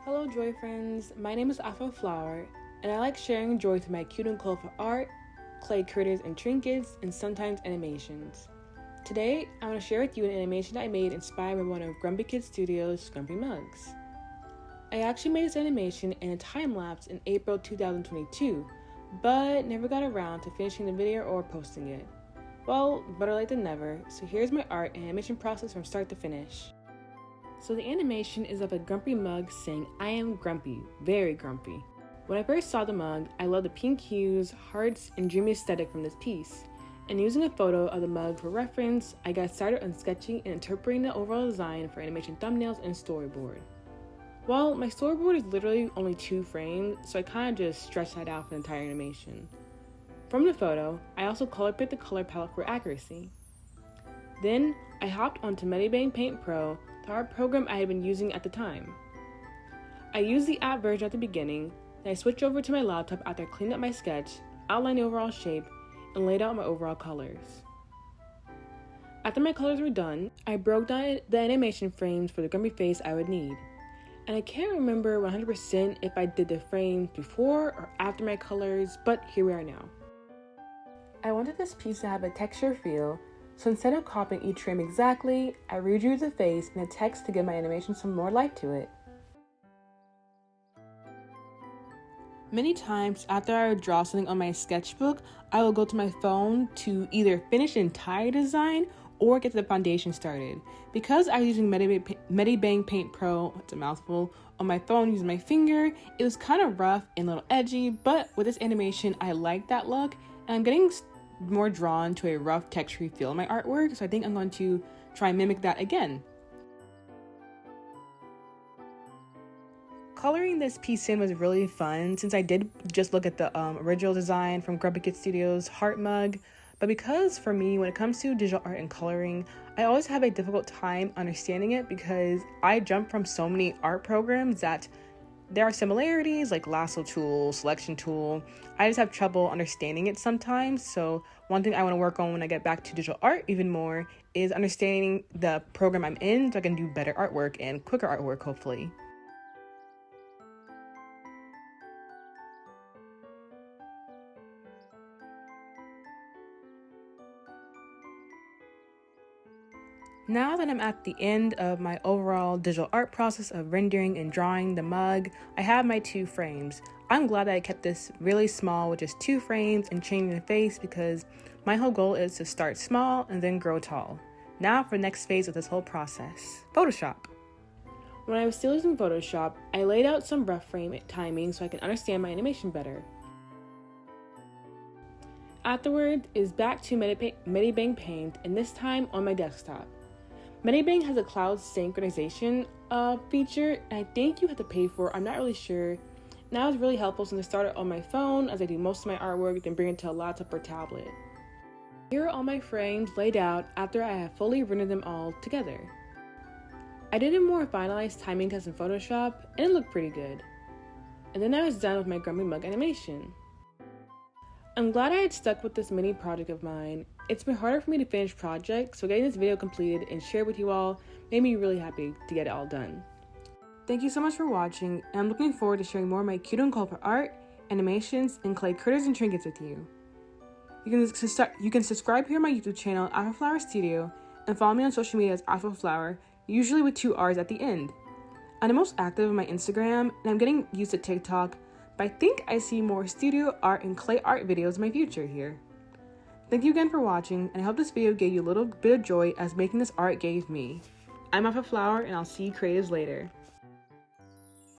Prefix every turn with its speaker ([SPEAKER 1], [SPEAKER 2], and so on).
[SPEAKER 1] Hello joy friends, my name is Afro and I like sharing joy through my cute and colorful art, clay critters and trinkets, and sometimes animations. Today, I want to share with you an animation I made inspired by one of Grumpy Kid Studios' Grumpy Mugs. I actually made this animation in a time-lapse in April 2022, but never got around to finishing the video or posting it. Well, better late than never, so here's my art and animation process from start to finish. So the animation is of a grumpy mug saying, "I am grumpy, very grumpy." When I first saw the mug, I loved the pink hues, hearts, and dreamy aesthetic from this piece. And using a photo of the mug for reference, I got started on sketching and interpreting the overall design for animation thumbnails and storyboard. Well, my storyboard is literally only 2 frames, so I kind of just stretched that out for the entire animation. From the photo, I also color picked the color palette for accuracy. Then, I hopped onto Medibang Paint Pro, the art program I had been using at the time. I used the app version at the beginning, then I switched over to my laptop after I cleaned up my sketch, outlined the overall shape, and laid out my overall colors. After my colors were done, I broke down the animation frames for the grumpy face I would need. And I can't remember 100% if I did the frames before or after my colors, but here we are now. I wanted this piece to have a texture feel, so instead of copying each frame exactly, I redrew the face and the text to give my animation some more life to it. Many times after I would draw something on my sketchbook, I will go to my phone to either finish the entire design or get the foundation started. Because I was using Medibang Paint Pro, it's a mouthful, on my phone using my finger, it was kind of rough and a little edgy, but with this animation, I like that look, and I'm getting more drawn to a rough texture feel in my artwork, so I think I'm going to try and mimic that again. Coloring this piece in was really fun since I did just look at the original design from Grumpy Kid Studios' heart mug, but because for me when it comes to digital art and coloring, I always have a difficult time understanding it because I jump from so many art programs that there are similarities like lasso tool, selection tool. I just have trouble understanding it sometimes. So one thing I want to work on when I get back to digital art even more is understanding the program I'm in so I can do better artwork and quicker artwork hopefully. Now that I'm at the end of my overall digital art process of rendering and drawing the mug, I have my 2 frames. I'm glad that I kept this really small with just 2 frames and changing the face because my whole goal is to start small and then grow tall. Now for the next phase of this whole process, Photoshop. When I was still using Photoshop, I laid out some rough frame timing so I can understand my animation better. Afterward is back to Medibang Paint, and this time on my desktop. Medibang has a cloud synchronization feature, and I think you have to pay for it. I'm not really sure. Now it's really helpful since I started on my phone as I do most of my artwork, then bring it to a laptop or tablet. Here are all my frames laid out after I have fully rendered them all together. I did a more finalized timing test in Photoshop, and it looked pretty good. And then I was done with my grumpy mug animation. I'm glad I had stuck with this mini project of mine. It's been harder for me to finish projects, so getting this video completed and shared with you all made me really happy to get it all done. Thank you so much for watching, and I'm looking forward to sharing more of my cute and colorful art, animations, and clay critters and trinkets with you. You can subscribe here on my YouTube channel, Afro Studio, and follow me on social media as Afro, usually with 2 R's at the end. I'm the most active on my Instagram, and I'm getting used to TikTok, but I think I see more studio art and clay art videos in my future here. Thank you again for watching, and I hope this video gave you a little bit of joy as making this art gave me. I'm Afro, and I'll see you creatives later.